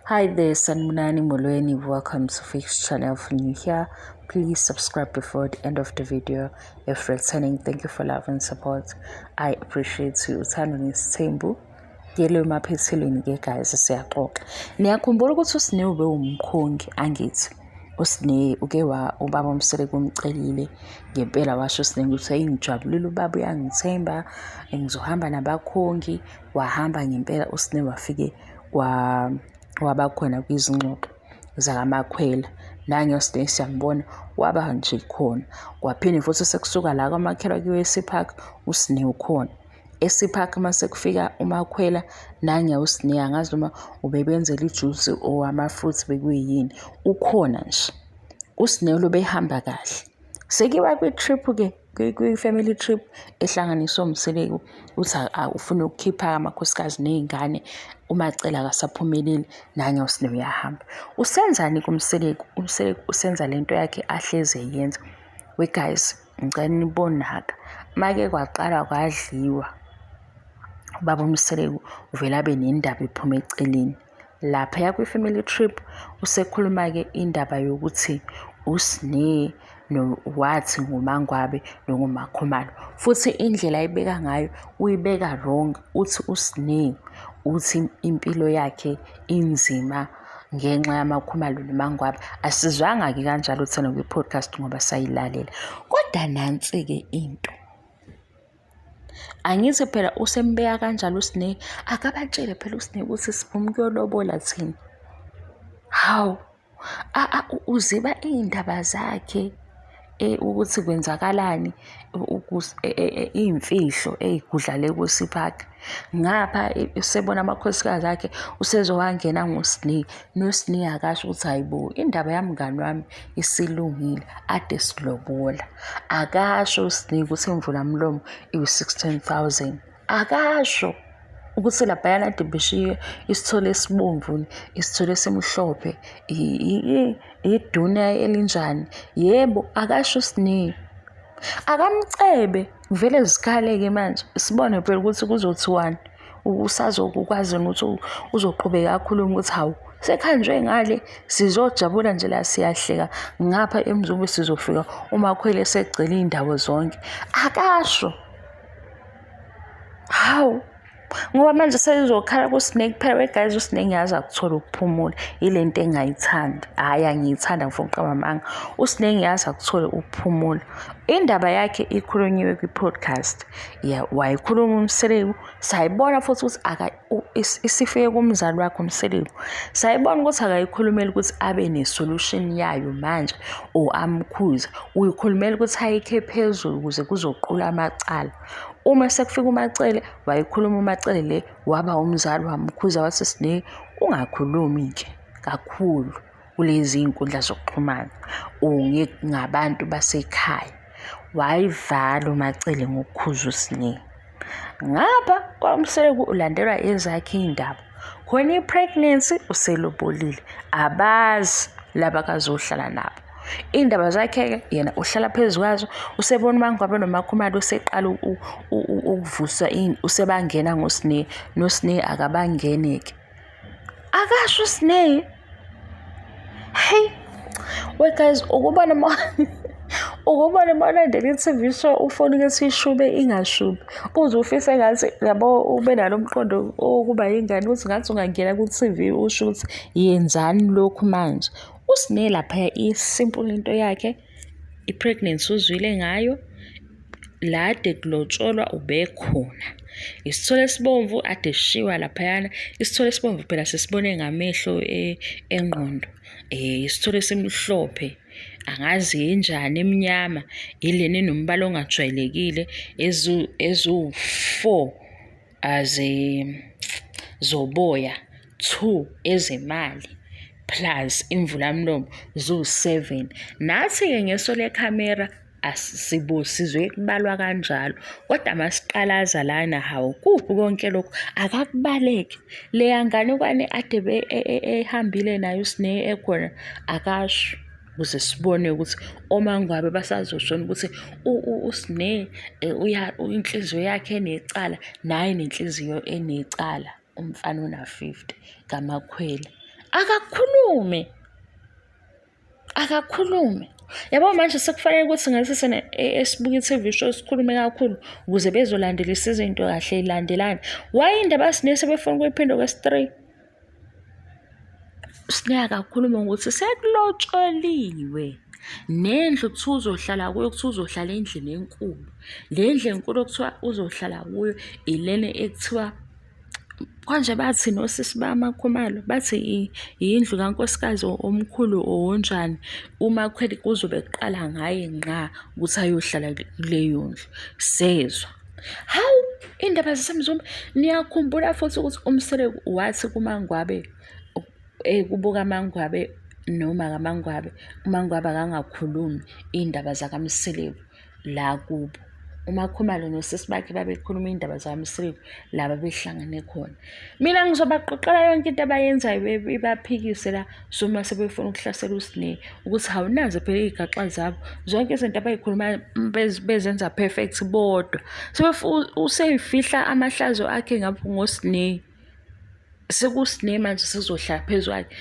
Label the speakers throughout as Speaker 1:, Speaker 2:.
Speaker 1: Hi there, Sanmunani Molweni. Welcome to Fix channel. If you're new here, please subscribe before the end of the video. If returning, thank you for love and support. I appreciate you. Uthandani Sithembu. Yelo emaphethelweni ke guys siyaxoxa. Niyakhumbula ukuthi uSine ube umkhongi angithi. uSine uke ubaba uMseleko umcelile ngempela washo uSine ukuthi ayingijabulile ubaba uyangithemba ngizohamba nabakhongi. Wahamba ngempela uSine wafike waba khona kwizingxoxo zakamakhwela nange uSine siyambona waba nje khona. Kwaphinde futhi sekusuka la kwamakhelwa kweSipark uSine ukhona eSipark mase kufika umakhwela nange uSine angazi noma ubebenzela ijuice or ama-fruits bekuyini ukhona nje. uSine lo behamba kahle sekiwa kwi-trip ke kwi-family trip ehlanganiswa uMseleko uthi ufuna ukukhipha amakhosikazi nezingane umacela akasaphumeleli nange uSine uyahamba. Usenzani kuMseleko? uMseleko usenza lento yakhe ahleze yenza. We guys ngicela nibonaka make kwaqala kwadliwa ubaba uMseleko uvela abe nendaba iphuma eceleni lapha kwi-family trip. Usekhuluma ke indaba yokuthi uSine wathi nguMangwabe noNgumakhumalo futhi indlela ayibeka ngayo uyibeka wrong. Uthi uSine uthi impilo yakhe inzima ngenxa yamakhumalo noMangwabe. Asizwanga ke kanjalo thina kwi-podcast ngoba sayilalela, kodwa nansi ke into angithi phela usembeka kanjalo uSine akabatshele phela uSine ukuthi siphuma kuyolobola thina. Hawu uziba indaba zakhe ukuthi kwenzakalani iy'mfihlo ey'gudlale kuSipark. Ngapha usebona amakhosikazi akhe usezowangena ngoSine noSine akasho ukuthi hayibo indaba yami mngani wami isilungile ade silobola. Akasho uSine ukuthi imvula mlomo iwu-16,000. Akasho ukuthi laphayana ade beshiye isithole esibomvu isithole esimhlophe iduna elinjani. Yebo akasho uSine. Akamcebe vele zikhaleke manje sibone phela ukuthi kuzothiwani. Usazokwazi ukuthi uzoqhubeka kakhuluma ukuthi hawu sekhanjwe ngale sizojabula nje la siyahleka ngapha eMzumbe sizofika umakhwele segcela indawo zonke. Akasho. Hawu ngoba manje sezokhala kuSine kuphela. Guys uSine ngiyazi akuthola ukuphumula ilento engayithandi. Hayi angiyithanda ngifuna uqamba amanga. uSine ngiyazi akuthola ukuphumula. Indaba yakhe ikhulunyiwe kwi-podcast wayikhuluma uMseleko. Sayibona futhi ukuthi isifike kumzali wakhe uMseleko. Sayibona ukuthi akayikhulumeli ukuthi abe ne-solution yayo manje or amkhuze. Uyikhulumela ukuthi ayikhe phezulu ukuze kuzoqula amacala. Uma sekufika uMacele wayikhuluma uMacele le waba umzali wamkhuza wathi Sine ungakhulumi ke kakhulu kulezi inkundla zokuxhumana ngabantu basekhaya. Wayivala uMacele ngokukhuza uSine. Ngapha kwaMseleko ulandelwa ezakhe indaba khona i-pregnancy uselobolile abazi laba kazohlala nabo. Indaba zakhe yena uhlala phezu kwazo. Usebona uMangwabe noMakhumalo useqala ukuvusa usebangena ngoSine noSine akabangeneke. Akasho uSine. Hey we guys ukubona ulandela i-TV show ufone ukuthi ishube ingashubi uze ufise ngathi yabo ube nalo mqondo okuba ingane ukuthi ngathi ungangena ku-TV usho ukuthi yenzani lokhu manje. uSine lapha isimple into yakhe i-pregnancy uzwile ngayo lade kulotsholwa ubekhona. Isithole esibomvu ade sishiwa laphayana. Isithole esibomvu phela sesibone ngamehlo engqondo. Isithole esimhlophe angazi injani emnyama ileni nombala ongajwayelekile ezu-4 zoboya 2 ezemali plus imvula mlomo zu-7. Nathi-ke ngeso lekhamera asibosizwe kubalwa kanjalo, kodwa masiqalaza lana hawu kuphi konke lokhu akakubaleke. Leya nganekwane ade ehambile nayo uSine ekhona akasho ukuze sibone ukuthi oMangwabe basazoshona ukuthi uSine inhliziyo yakhe enecala naye nenhliziyo enecala. Umfana una-50 ngamakhwela akakhulume. Yabo manje sekufanele ukuthi ngathi sena esibuka i-TV show sikhulume kakhulu ukuze bezolandelisa izinto kahle ilandelane. Why indaba sine sebefuna ukuyiphinda kwesi-3? Sine akakhuluma ukuthi sekulotsholiwe. Nendlu kuthiwa uzohlala kuyo, kuthiwa uzohlala endlini enkulu. Le ndlu enkulu okuthiwa uzohlala kuyo ilena ekuthiwa konje bathi nosisi bamakhumalo bathi indlu kankosikazi omkhulu onjani. Umakhweli kuzobe kuqala ngaye ngqa ukuthi ayohlala kuleyo ndlu. Sezwa. Hawu indaba zasemzumbe niyakhumbula futhi ukuthi uMseleku wathi kuMangwabe kubuka Mangwabe noma kaMangwabe, uMangwabe akangakhulumi indaba zakaMseleku la kubo. uMakhumalo nosisi bakhe babekhuluma indaba zakaMseleku laba behlangane khona. Mina ngizobaqoqela yonke into abayenzayo ibaphikise la soma sebefuna ukuhlasela uSine ukuthi hawunazi phela izigaxa zabo zonke izinto abayikhuluma bezenza perfect bodwa. Useyifihla amahlazo akhe ngapho ngoSine. SekuSine manje sizohlala phezulu kwakhe.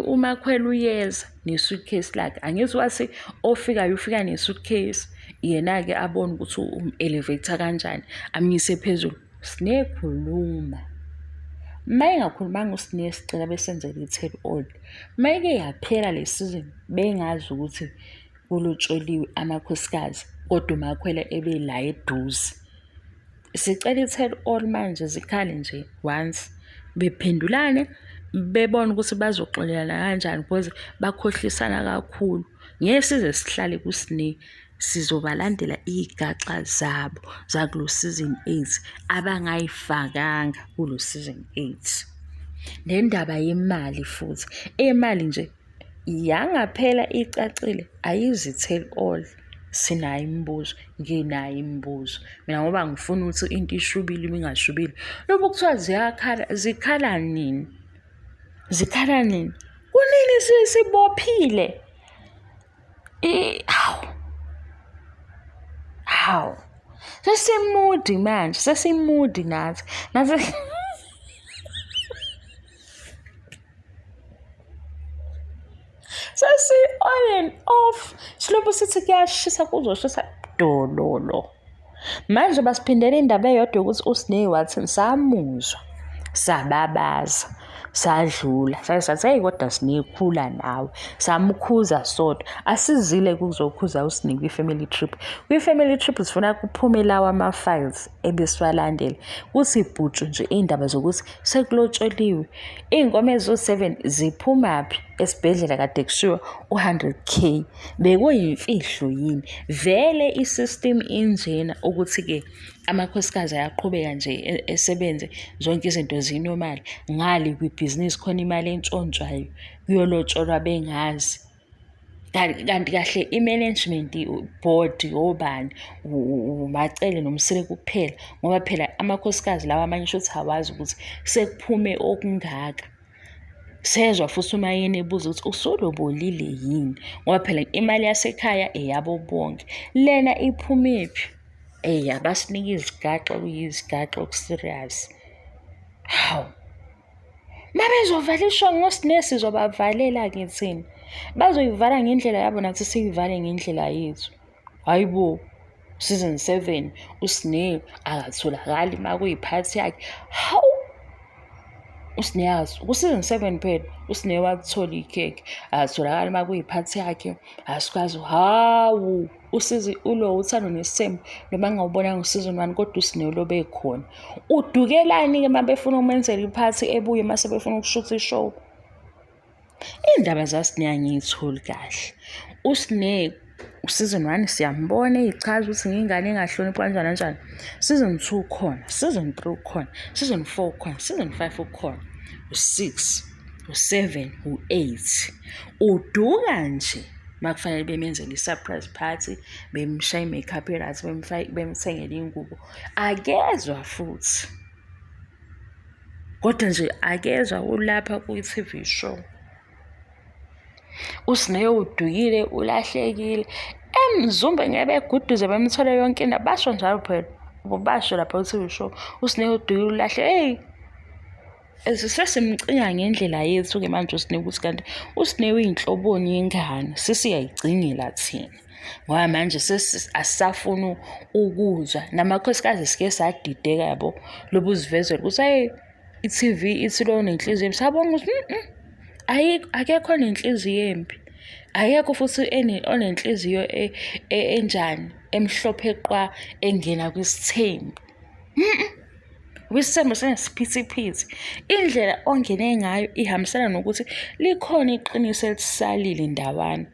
Speaker 1: uMakhwela uyeza ne-suitcase lakhe. Angithi wathi ofikayo ufika ne-suitcase yena-ke abone ukuthi um-elevator kanjani amyise phezulu. Sinekhuluma. Mayengakhulumanga uSine sicela besenzele i-tell all. Mayike yaphela le season bengazi ukuthi kulotsholiwe amakhosikazi kodwa uMakhwela ebe la eduze. Sicela i-tell all manje zikhale nje once bephendulane bebona ukuthi bazoxolelana kanjani because bakhohlisana kakhulu. Ngeke size sihlale kuSine sizobalandela izigaxa zabo zakulo season 8 abangayifakanga kulo season 8. Le ndaba yemali futhi imali nje yangaphela icacile ayizi tell all. Sinayo imibuzo, nginayo imibuzo mina ngoba ngifuna ukuthi into ishubile ingashubile. Lobo kuthiwa zikhala nini? Zikhala nini? Kunini sibophile? Hawu. Sesimudi manje, sesimudi nathi. Sesi on and off. Silobo sithi kuyashisa kuzoshisa dololo. Manje basiphindele indaba eyodwa ukuthi uSine wathi samuzwa. Sababaza. Sadlula sathi hey kodwa sinekhula nawe samkhuza sodwa asizile kuzokhuza uSine kwi-family trip. Kwi-family trip sifuna kuphume lawa ama-files ebesiwalandela kuthi ibhutshu nje indaba zokuthi sekulotsholiwe. Iy'nkomo ezo7 ziphumaphi esibhedlela kade kushiwo 100k bekuyimfihlo yini? Vele i-system injena ukuthi-ke amakhosikazi ayaqhubeka nje esebenze zonke izinto zinormal ngali kwibhizinisi khona imali entshontshwayo kuyolotsholwa bengazi. Kanti kahle i-management board obani uMacele noMseleku kuphela ngoba phela amakhosikazi lawa amanye shothi hawazi ukuthi sekuphume okungaka. Sezwa futhi uMayeni ebuza ukuthi usolobolile yini ngoba phela imali yasekhaya eyabo bonke lena iphumephi. Basinika izigaxa kuyizigaxa okuserious. Hawu. Mabezovalishwa ngoSine sizobavalela ngithini? Bazoyivala ngendlela yabo nathi siyivale ngendlela yethu. Hayibo. Season 7 uSine akatholakali makuyiphathi yakhe. Hawu. uSine yazi ku-season 7 phela uSine wathola ikhekhe akatholakali makuyiphathi yakhe asikwazi. Hawu. Usizi ulo uthando nesimo noma ngawubona ngo-season 1 kodwa uSine lo bekhona. Udukelani-ke mabefuna ukumenzela iphathi ebuye mase befuna ukushutha ishow? Indaba zaSine angiyitholi kahle. uSine season 1 siyambona ichaza ukuthi ngingane engahloniphi kanjani kanjani. Season 2 khona, season 3 khona, season 4 khona, season 5 ukhona, u6, u7, u8. Uduka nje makufanele bemenzele i-surprise party, bemshaya i-makeup right, bemthengele ingubo. Akezwa futhi. Kodwa nje akezwa ulapha kwi-TV show. uSine udukile ulahlekile. Emzumbe ngeke beguduze bemthole yonke into basho njalo phela. Basho lapha ku-TV show. uSine udukile ulahle. sesimcinga ngendlela yethu-ke manje uSinew ukuthi kanti uSinew uyinhloboni yengane sesiyayigcingela thina ngoba manje asisafuni ukuzwa namakhosikazi sike sadideka yabo lobu uzivezela ukuthi hayi i-TV ithi lo nenhliziyo embi sabonga ukuthi akekho nenhliziyo embi akekho futhi onenhliziyo enjani emhlophe qwa engena kwisithembu wisithembu senesiphithiphithi indlela ongene ngayo ihambisana nokuthi likhona iqiniso elisalile ndawana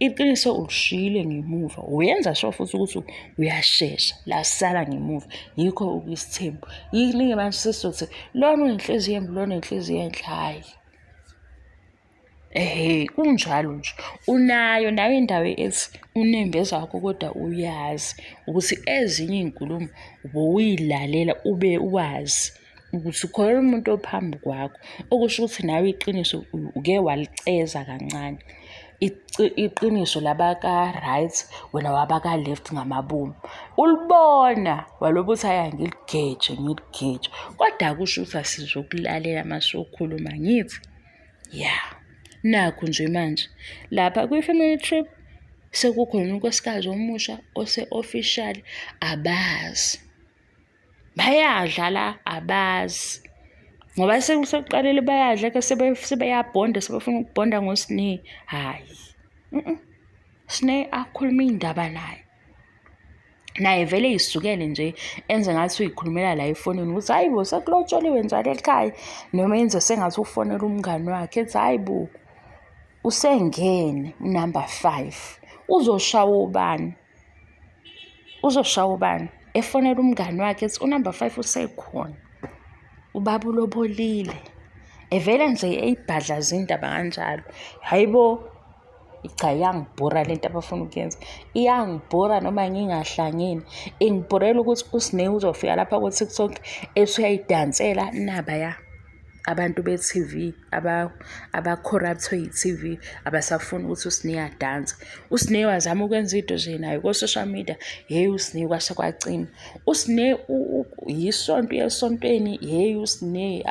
Speaker 1: iqiniso ulishiyile ngemuva uyenza sure futhi ukuthi uyashesha lasala ngemuva yikho ukwisithembu yiningi manje sizothi lona unenhliziyo embi lona unenhliziyo enhle hayi kunjalo nje unayo nayo indawo ethi unembeza wakho kodwa uyazi ukuthi ezinye izinkulumo ubuyilalela ube wazi ukuthi khona umuntu ophambi kwakho okusho ukuthi nawe iqiniso uke waliceza kancane iqiniso labaka right wena wabaka left ngamabomu ulibona walobu uthi aya ngiligeje kodwa akusho ukuthi asizokulalela masokhuluma ngithi nakho nje manje lapha kwi-family trip sekukhona unkosikazi omusha ose-official abazi bayadlala abazi ngoba sekuqalile bayadla ke sebeyabhonda sebefuna ukubhonda ngoSinew hayi Sinew akhuluma indaba naye vele isukele nje enze ngathi uyikhulumela la efonini ukuthi hayibo sekulotsholiwe njalo ekhaya noma yenze sengathi ufonela umngani wakhe ethi hayibo usengene number 5 uzoshawa ubani efonela umngani wakhe ethi unumber 5 usekhona ubaba ulobolile evela nje eyibhadlaza indaba kanjalo hayibo cha iyangibhora lento abafuna ukuyenza iyangibhora noma ngingahlangene ingibhorela ukuthi uSinew uzofika lapha ku TikTok esuyayidansela nabaya abantu be-TV abacorruptwe yi-TV abasafuna ukuthi uSinew adanse uSinew azama ukwenza into nje nayo ku-social media uSinew kwasha kwacima uSinew yisonto yesontweni uSinew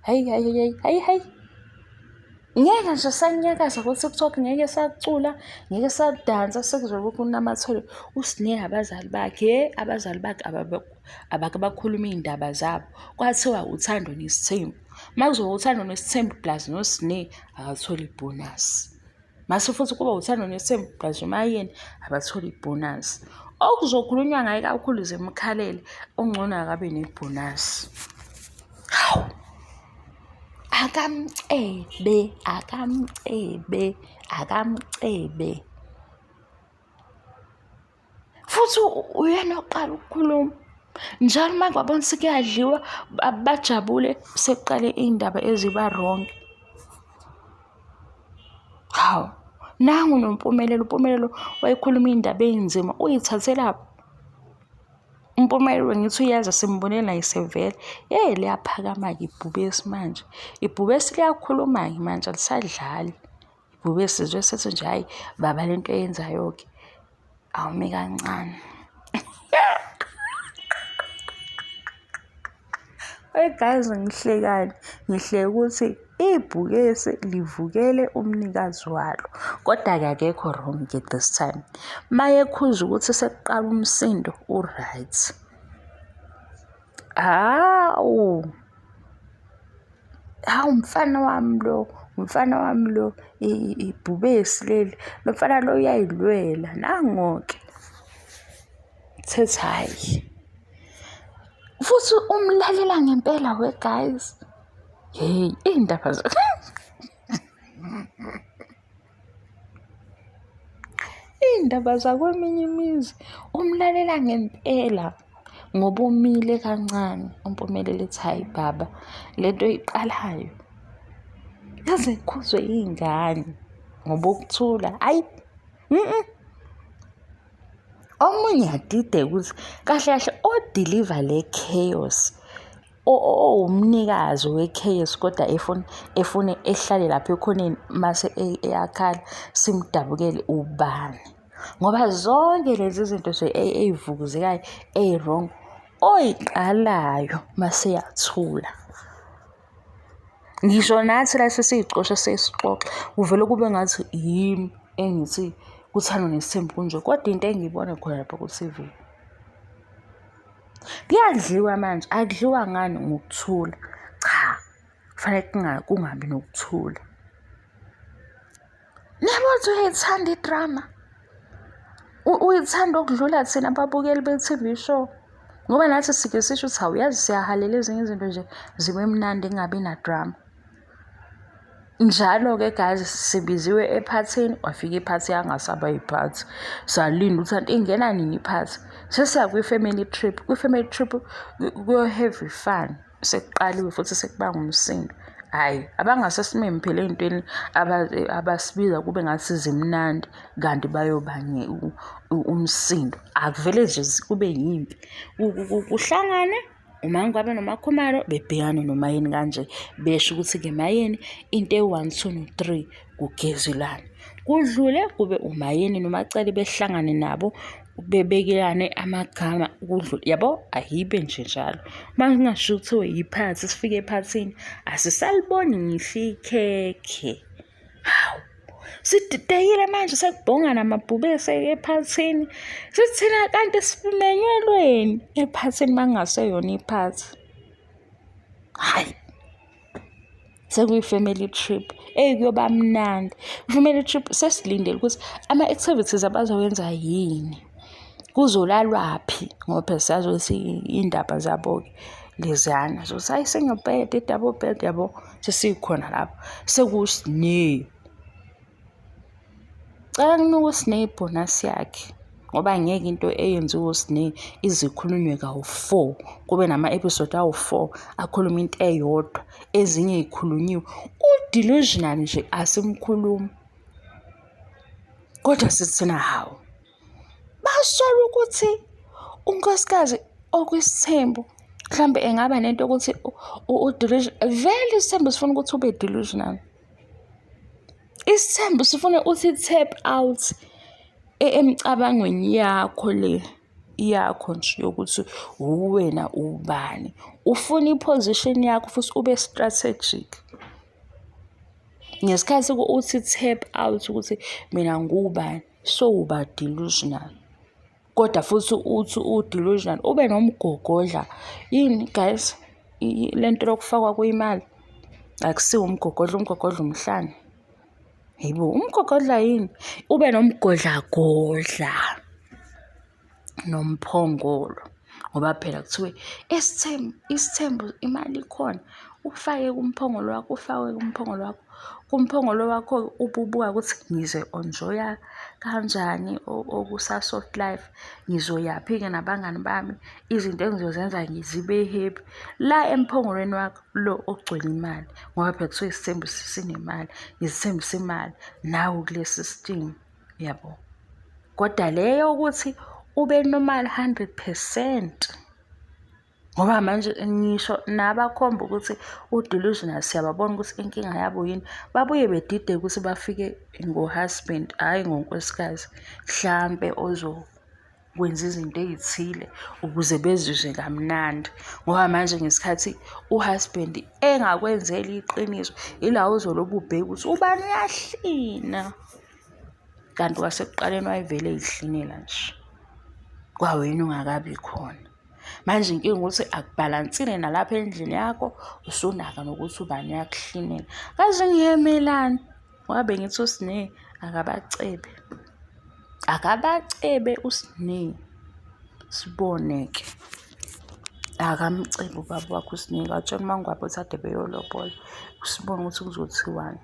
Speaker 1: hayi ngeke nje sanyakaza ku-TikTok ngeke sacula ngeke sadansa sekuzobe kunamathole uSinew abazali bakhe abakhuluma indaba zabo kwathiwa uthando nesithembu makuzoba uthando nesithembu plus noSinew akathola ibonus mase futhi kuba uthando nesithembu plus uMayeni abathola ibonus okuzokhulunywa ngaye kakhulu zemkhalele ongcono akabe nebonus akamcebe futhi uyena oqala ukukhuluma njalo manje wabona sekuyadliwa bajabule sekuqale indaba eziba wrong nangu uMpumelelo wayekhuluma indaba enzima uyithathela uMpumelelo ngithi uyazi simbonela isevela liyaphakama-ke ibhubesi manje ibhubesi liyakhuluma-ke manje alisadlali ibhubesi sizwe sethi nje hayi baba lento eyenzayo-ke awumi kancane guys ngihlekani ngihleke ukuthi ibhubesi livukele umnikazi walo kodwa-ke akekho wrong this time mayekhuza ukuthi sekuqala umsindo right umfana wami lo ibhubesi leli lo mfana lo uyayilwela nangoke thetha hayi futhi umlalela ngempela guys indaba indaba zakweminye imizi umlalela ngempela ngoba umile kancane uMpumelelo ethi hayi baba lento iqalayo yaze ikhuzwe ingane ngoba ukuthula hayi omunye adide ukuthi kahle odeliver le chaos umnikazi we-chaos kodwa efune ehlale lapha ekhoneni mase eyakhala simdabukele ubani ngoba zonke lezi zinto nje ey'vukuzekayo wrong oyiqalayo mase yathula Ngisho nathi la sesiyicosha sesixoxa kuvele kube ngathi yimi engithi kuthandwa nesithembu kunje, kodwa into engiyibona khona lapha ku-TV kuyadliwa manje. Akudliwa ngani? Ngokuthula. Cha, kufanele kungabi nokuthula. Yabo uthi uyayithanda idrama, uyithanda okudlula thina ababukeli be-TV show, ngoba nathi sike sisho ukuthi awuyazi siyahalela ezinye izinto nje zibe mnandi kungabi nadrama. Njalo-ke guys, sibiziwe ephathini, wafika iphathi yangasaba iphathi, salinda ukuthi ingena nini iphathi. Sesiya kwi-family trip. Kwi-family trip kuyo-have fun, sekuqaliwe futhi sekubanga umsindo. Hhayi, abangasesimeme phela ey'ntweni abasibiza kube ngathi zimnandi kanti bayobanga umsindo. Akuvele nje kube yimpi, kuhlangane uMangabe noMakhumalo bebhekane noMayeni kanje, besho ukuthi-ke Mayeni into e-1, 2 no-3 kugezilana. Kudlule kube uMayeni noMacele behlangane nabo bebekelane amagama kudlule. Yabo, ayibe nje njalo. Uma kungasho kuthiwe yiphathi, sifike ephathini asisaliboni ngisho ikhekhe. Hawu, sididekile manje, sekubhonga namabhubesi ephathini. Sithina kanti simenyelweni ephathini makungaseyona iphathi. Hayi, sekuyi-family trip kuyoba mnandi. I-family trip sesilindele ukuthi ama-activities abazowenza yini, kuzolalwaphi, ngoba phela siyazi ukuthi iy'ndaba zabo-ke leziyana zokuthi hayi sengiyobheda i-double bed, yabo, sesikhona lapho sekuSnake. Cela kunika uSnake ibhonasi yakhe, ngoba ngeke into eyenziwe uSnake izikhulunywe kawu-4, kube nama-episode awu-4 akhuluma into eyodwa, ezinye y'khulunyiwe. U-delusional nje asimkhulumi, kodwa sithina hawu, bashola ukuthi unkosikazi okwisithembu mhlambe engaba nento ukuthi u-delusional. Vele isithembu sifuna ukuthi ube delusional. Isithembu sifuna uthi tap out emcabangweni yakho le yakho nje yokuthi uwena ubani. Ufuna iposition yakho futhi ube strategic. Ngesikhathi uthi tap out ukuthi mina ngubani, so uba delusional. Kodwa futhi uthi u-delusional ube nomgogodla. Yini guys, lento lokufakwa kwemali akusiwo umgogodla, umgogodla umhlane. Yebo, umgogodla yini? Ube nomgodlagodla nomphongolo, ngoba phela kuthiwe isithembu imali ikhona, ufake kumphongolo wakho, ufake kumphongolo wakho. Kumphongolo wakho ububuka ukuthi ngize-enjoya kanjani okusa-soft life, ngizoyaphi-ke nabangani bami, izinto engizozenza ngizibe happy. La emphongolweni wakho lo ogcwele imali, ngoba phela kuthiwe isithembu sinemali, ngisithembisa imali nawe kule system, yabo. Kodwa leyo ukuthi ube normal 100%, ngoba manje ngisho nabakhomba ukuthi u-delusional siyababona ukuthi inkinga yabo yini, babuye bedide ukuthi bafike ngo-husband, hhayi ngonkosikazi, mhlampe ozokwenza izinto ey'thile ukuze bezizwe kamnandi. Ngoba manje ngesikhathi u-husband engakwenzeli iqiniso, ila uzolobe ubheka ukuthi ubani uyahlina, kanti kwasekuqaleni wayevele ey'hlinela nje, kwawena ungakabi khona. Manje inkinga ukuthi akubhalansile nalapha endlini yakho, usunaka nokuthi ubani uyakuhlinela. Kaze ngiyemelani, ngoba bengithi uSnake akabacebe uSnake, sibone-ke. Akamcebe ubaba wakho uSnake, atshela uMangabe ukuthi ade beyolobola, usibone ukuthi kuzothiwani.